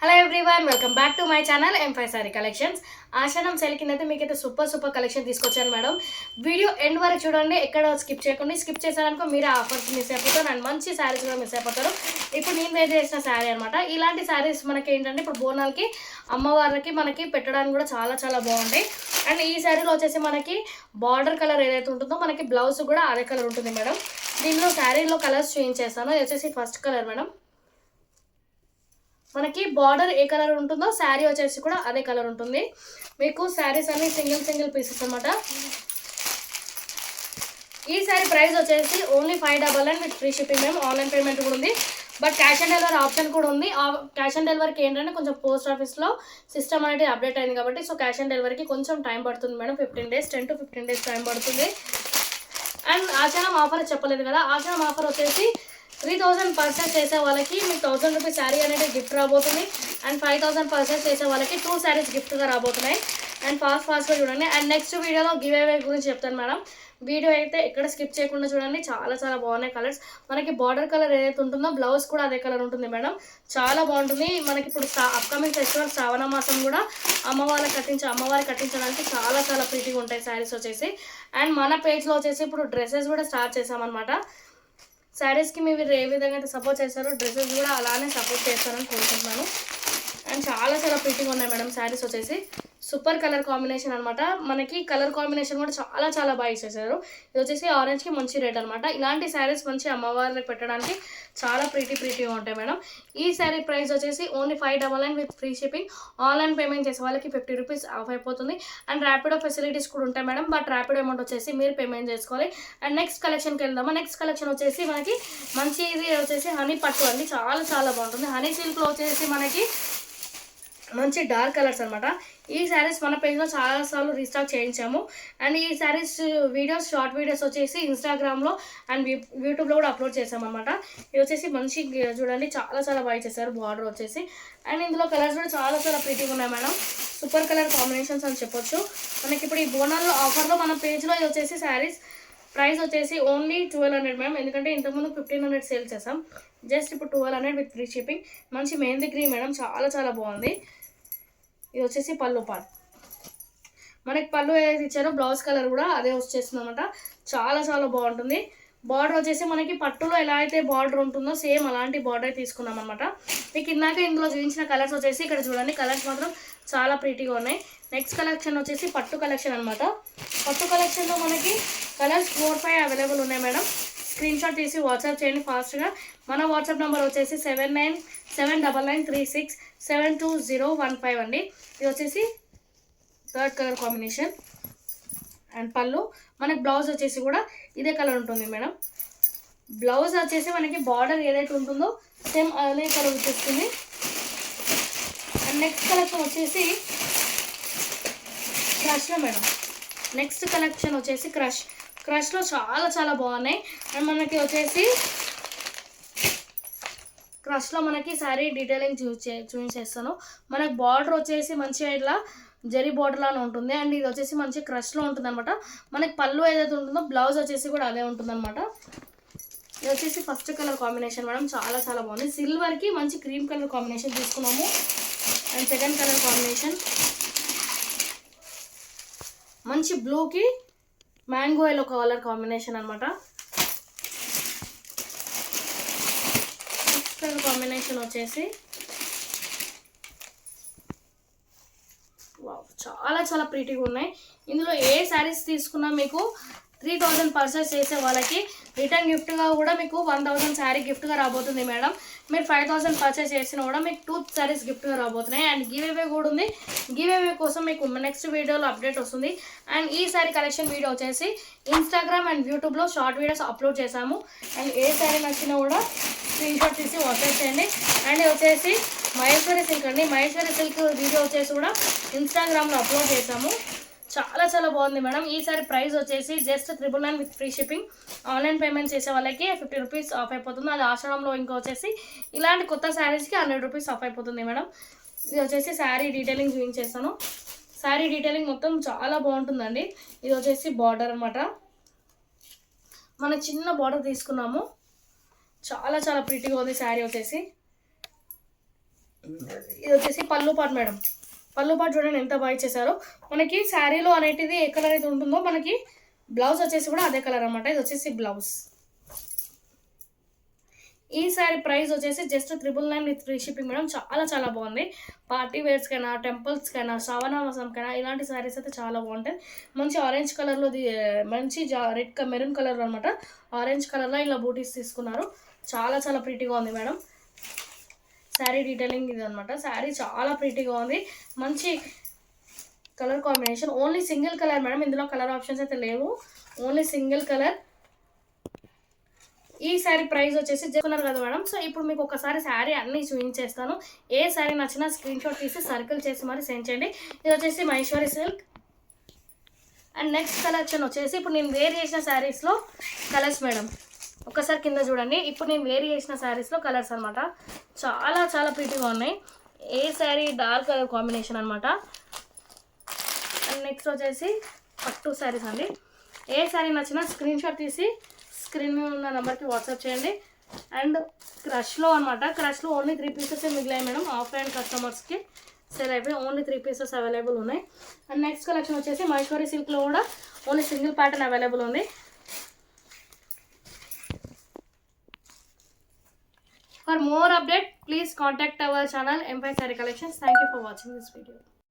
Hello everyone, welcome back to my channel M5 sari collections. ఆషాఢం sale కింద అయితే మీకైతే సూపర్ కలెక్షన్ తీసుకొచ్చాను మేడం. వీడియో ఎండ్ వరకు చూడండి, ఎక్కడ స్కిప్ చేయకండి. స్కిప్ చేశారనుకో మీరు ఆఫర్స్ మిస్ అయిపోతారు అండ్ మంచి శారీస్ కూడా మిస్ అయిపోతారు. ఇప్పుడు నేను వేర్ చేసిన శారీ అనమాట. ఇలాంటి శారీస్ మనకి ఏంటంటే ఇప్పుడు బోనాలకి అమ్మవారికి మనకి పెట్టడానికి కూడా చాలా బాగుంటాయి. అండ్ ఈ శారీలో వచ్చేసి మనకి బార్డర్ కలర్ ఏదైతే ఉంటుందో మనకి బ్లౌజ్ కూడా అదే కలర్ ఉంటుంది మేడం. దీనిలో శారీలో కలర్స్ చేంజ్ చేస్తాను. ఇది వచ్చేసి ఫస్ట్ కలర్ మేడం. మనకి బార్డర్ ఏ కలర్ ఉంటుందో శారీ వచ్చేసి కూడా అదే కలర్ ఉంటుంది. మీకు శారీస్ అన్ని సింగిల్ పీసెస్ అనమాట. ఈ శారీ ప్రైస్ వచ్చేసి only 599 with free shipping madam. Online payment కూడా ఉంది, but cash on delivery option కూడా ఉంది. ఆ క్యాష్ ఆన్ డెలివరీకి ఏంటంటే కొంచెం పోస్ట్ ఆఫీస్లో సిస్టమ్ అనేది అప్డేట్ అయింది కాబట్టి సో క్యాష్ ఆన్ డెలివరీకి కొంచెం టైం పడుతుంది మేడం. 10 to 15 days టైం పడుతుంది. అండ్ ఆషాఢం ఆఫర్ చెప్పలేదు కదా, ఆషాఢం ఆఫర్ వచ్చేసి 3000 పర్చేస్ చేసే వాళ్ళకి మీకు 1000 రూపీస్ శారీ అనేది గిఫ్ట్ రాబోతుంది. అండ్ 5000 పర్చేస్ చేసే వాళ్ళకి 2 శారీస్ గిఫ్ట్గా రాబోతున్నాయి. అండ్ ఫాస్ట్గా చూడండి. అండ్ నెక్స్ట్ వీడియోలో గివ్ అవే గురించి చెప్తాను మేడం. వీడియో అయితే ఎక్కడ స్కిప్ చేయకుండా చూడండి. చాలా బాగున్నాయి కలర్స్. మనకి బార్డర్ కలర్ ఏదైతే ఉంటుందో బ్లౌజ్ కూడా అదే కలర్ ఉంటుంది మేడం. చాలా బాగుంటుంది. మనకి ఇప్పుడు అప్కమింగ్ ఫెస్టివల్ శ్రావణ మాసం కూడా అమ్మవారికి కట్టించడానికి చాలా ప్రీటీగా ఉంటాయి శారీస్ వచ్చేసి. అండ్ మన పేజ్లో వచ్చేసి ఇప్పుడు డ్రెస్సెస్ కూడా స్టార్ట్ చేసామన్నమాట. శారీస్కి మీరు ఏ విధంగా అయితే సపోర్ట్ చేస్తారో డ్రెస్సెస్ కూడా అలానే సపోర్ట్ చేస్తారని కోరుకుంటున్నాను. అండ్ చాలా ప్రీటీగా ఉన్నాయి మేడం. శారీస్ వచ్చేసి సూపర్ కలర్ కాంబినేషన్ అనమాట. మనకి కలర్ కాంబినేషన్ కూడా చాలా బాగా ఇచ్చేసారు. ఇది వచ్చేసి ఆరెంజ్కి మంచి రేట్ అనమాట. ఇలాంటి శారీస్ మంచి అమ్మవారికి పెట్టడానికి చాలా ప్రీటీగా ఉంటాయి మేడం. ఈ శారీ ప్రైస్ వచ్చేసి only 599 with free shipping. Online payment చేసే వాళ్ళకి 50 రూపీస్ ఆఫ్ అయిపోతుంది. అండ్ ర్యాపిడో ఫెసిలిటీస్ కూడా ఉంటాయి మేడం, బట్ ర్యాపిడో అమౌంట్ వచ్చేసి మీరు పేమెంట్ చేసుకోవాలి. అండ్ నెక్స్ట్ కలెక్షన్కి వెళ్దామా. నెక్స్ట్ కలెక్షన్ వచ్చేసి మనకి మంచి ఇది వచ్చేసి హనీ పట్టు అండి. చాలా బాగుంటుంది. హనీ సిల్క్లో వచ్చేసి మనకి మంచి డార్క్ కలర్స్ అనమాట. ఈ శారీస్ మన పేజ్లో చాలాసార్లు రీస్టాక్ చేయించాము. అండ్ ఈ శారీస్ వీడియోస్ షార్ట్ వీడియోస్ వచ్చేసి ఇన్స్టాగ్రామ్లో అండ్ యూట్యూబ్లో కూడా అప్లోడ్ చేసామన్నమాట. ఇది వచ్చేసి మంచి చూడండి, చాలా బాగా చేశారు బార్డర్ వచ్చేసి. అండ్ ఇందులో కలర్స్ కూడా చాలా ప్రీటీగా ఉన్నాయి మేడం. సూపర్ కలర్ కాంబినేషన్స్ అని చెప్పొచ్చు. మనకి ఇప్పుడు ఈ బోనాల్లో ఆఫర్లో మన పేజ్లో ఇది వచ్చేసి శారీస్ ప్రైస్ వచ్చేసి ఓన్లీ 1200 మ్యామ్. ఎందుకంటే ఇంతకుముందు 1500 సేల్ చేసాం. జస్ట్ ఇప్పుడు 1200 విత్ ఫ్రీ షిప్పింగ్. మంచి మెహందీ గ్రీన్ మేడం, చాలా బాగుంది. ఇది వచ్చేసి పళ్ళు పార్ట్. మనకి పళ్ళు ఏదైతే ఇచ్చారో బ్లౌజ్ కలర్ కూడా అదే వచ్చేస్తుంది అనమాట. చాలా బాగుంటుంది. బార్డర్ వచ్చేసి మనకి పట్టులో ఎలా అయితే బార్డర్ ఉంటుందో సేమ్ అలాంటి బార్డర్ తీసుకున్నాం అనమాట. మీకు ఇందాక ఇందులో చూపించిన కలర్స్ వచ్చేసి ఇక్కడ చూడండి. కలర్స్ మాత్రం చాలా ప్రీటీగా ఉన్నాయి. నెక్స్ట్ కలెక్షన్ వచ్చేసి పట్టు కలెక్షన్ అనమాట. పట్టు కలెక్షన్లో మనకి కలర్స్ 4-5 అవైలబుల్ ఉన్నాయి మేడం. స్క్రీన్ షాట్ తీసి వాట్సాప్ చేయండి ఫాస్ట్గా. మన వాట్సాప్ నెంబర్ వచ్చేసి 797936722015 అండి. ఇది వచ్చేసి థర్డ్ కలర్ కాంబినేషన్. అండ్ పళ్ళు మనకి బ్లౌజ్ వచ్చేసి కూడా ఇదే కలర్ ఉంటుంది మేడం. బ్లౌజ్ వచ్చేసి మనకి బార్డర్ ఏదైతే ఉంటుందో సేమ్ అదే కలర్ వచ్చేస్తుంది. అండ్ నెక్స్ట్ కలెక్షన్ వచ్చేసి క్రష్లో మేడం. నెక్స్ట్ కలెక్షన్ వచ్చేసి క్రష్లో చాలా బాగున్నాయి. అండ్ మనకి వచ్చేసి క్రష్లో మనకి శారీ డీటెయిలింగ్ చూపించేస్తాను. మనకి బార్డర్ వచ్చేసి మంచిగా ఇట్లా జరీ బార్డర్ లానే ఉంటుంది. అండ్ ఇది వచ్చేసి మంచి క్రష్లో ఉంటుంది అనమాట. మనకి పళ్ళు ఏదైతే ఉంటుందో బ్లౌజ్ వచ్చేసి కూడా అదే ఉంటుంది అనమాట. ఇది వచ్చేసి ఫస్ట్ కలర్ కాంబినేషన్ మేడం. చాలా బాగుంది. సిల్వర్కి మంచి క్రీమ్ కలర్ కాంబినేషన్ తీసుకున్నాము. అండ్ సెకండ్ కలర్ కాంబినేషన్ మంచి బ్లూకి మ్యాంగో ఎల్లో కలర్ కాంబినేషన్ అనమాట. నెక్స్ట్ కలర్ కాంబినేషన్ వచ్చేసి చాలా ప్రీటీగా ఉన్నాయి. ఇందులో ఏ శారీస్ తీసుకున్నా మీకు 3000 పర్చేస్ చేసే వాళ్ళకి రిటర్న్ గిఫ్ట్గా కూడా మీకు 1000 శారీ గిఫ్ట్గా రాబోతుంది మేడం. మీరు 5000 పర్చేస్ చేసినా కూడా మీకు 2 శారీస్ గిఫ్ట్గా రాబోతున్నాయి. అండ్ గివ్ అవే కూడా ఉంది. గివ్ అవే కోసం మీకు నెక్స్ట్ వీడియోలో అప్డేట్ వస్తుంది. అండ్ ఈ శారీ కలెక్షన్ వీడియో వచ్చేసి ఇన్స్టాగ్రామ్ అండ్ యూట్యూబ్లో షార్ట్ వీడియోస్ అప్లోడ్ చేశాము. అండ్ ఏ శారీ నచ్చినా కూడా స్క్రీన్ షాట్ తీసి వాట్సాప్ చేయండి. అండ్ వచ్చేసి మహేశ్వరి సిల్క్ అండి. మహేశ్వరి సిల్క్ వీడియో వచ్చేసి కూడా ఇన్స్టాగ్రామ్లో అప్లోడ్ చేశాము. చాలా బాగుంది మేడం. ఈసారి ప్రైస్ వచ్చేసి just 999 with free shipping. Online payment చేసే వాళ్ళకి 50 రూపీస్ ఆఫ్ అయిపోతుంది. అది ఆషాఢంలో ఇంకా వచ్చేసి ఇలాంటి కొత్త శారీస్కి 100 రూపీస్ ఆఫ్ అయిపోతుంది మేడం. ఇది వచ్చేసి శారీ డీటెయిలింగ్ చూపించేస్తాను. శారీ డీటెయిలింగ్ మొత్తం చాలా బాగుంటుందండి. ఇది వచ్చేసి బార్డర్ అనమాట. మన చిన్న బార్డర్ తీసుకున్నాము. చాలా ప్రీటీగా ఉంది శారీ వచ్చేసి. ఇది వచ్చేసి పళ్ళు పాటు మేడం. పళ్ళు పాటు చూడండి ఎంత బాగా ఇచ్చేసారో. మనకి శారీలో అనేటిది ఏ కలర్ అయితే ఉంటుందో మనకి బ్లౌజ్ వచ్చేసి కూడా అదే కలర్ అనమాట. ఇది వచ్చేసి బ్లౌజ్. ఈ శారీ ప్రైస్ వచ్చేసి just 999 with free shipping madam. చాలా చాలా బాగుంది. పార్టీ వేర్స్కైనా, టెంపుల్స్కైనా, శ్రావణమాసంకైనా ఇలాంటి శారీస్ అయితే చాలా బాగుంటాయి. మంచి ఆరెంజ్ కలర్లో, మంచి రెడ్ మెరూన్ కలర్ అనమాట. ఆరెంజ్ కలర్లో ఇలా బూటీస్ తీసుకున్నారు. చాలా చాలా ప్రీటీగా ఉంది మేడం. శారీ డీటెయిలింగ్ ఇది అనమాట. శారీ చాలా ప్రీటీగా ఉంది. మంచి colour combination. Only single colour madam. ఇందులో కలర్ ఆప్షన్స్ అయితే లేవు. Only single colour. ఈ శారీ ప్రైస్ వచ్చేసి చెప్పుకున్నారు కదా మేడం. సో ఇప్పుడు మీకు ఒకసారి శారీ అన్నీ చూపించేస్తాను. ఏ శారీ నచ్చినా స్క్రీన్ షాట్ తీసి సర్కిల్ చేసి మరి సెండ్ చేయండి. ఇది వచ్చేసి Maheshwari silk. And next collection వచ్చేసి ఇప్పుడు నేను వేర్ చేసిన శారీస్లో కలర్స్ మేడం. ఒకసారి కింద చూడండి. ఇప్పుడు నేను వేర్ చేసిన శారీస్లో కలర్స్ అనమాట. చాలా చాలా ప్రీటీగా ఉన్నాయి. ఏ శారీ డార్క్ కలర్ కాంబినేషన్ అనమాట. అండ్ నెక్స్ట్ వచ్చేసి పట్టు శారీస్ అండి. ఏ శారీ నచ్చినా స్క్రీన్ షాట్ తీసి స్క్రీన్ మీద ఉన్న నెంబర్కి వాట్సాప్ చేయండి. అండ్ క్రష్లో అనమాట. క్రష్లో ఓన్లీ 3 పీసెస్ మిగిలాయి మేడం. ఆఫ్లైన్ కస్టమర్స్కి సేల్ అయిపోయి ఓన్లీ 3 పీసెస్ అవైలబుల్ ఉన్నాయి. అండ్ నెక్స్ట్ కలెక్షన్ వచ్చేసి మహేశ్వరి సిల్క్లో కూడా ఓన్లీ సింగిల్ ప్యాటర్న్ అవైలబుల్ ఉంది. For more update, please contact our channel M5 Saree Collections. Thank you for watching this video.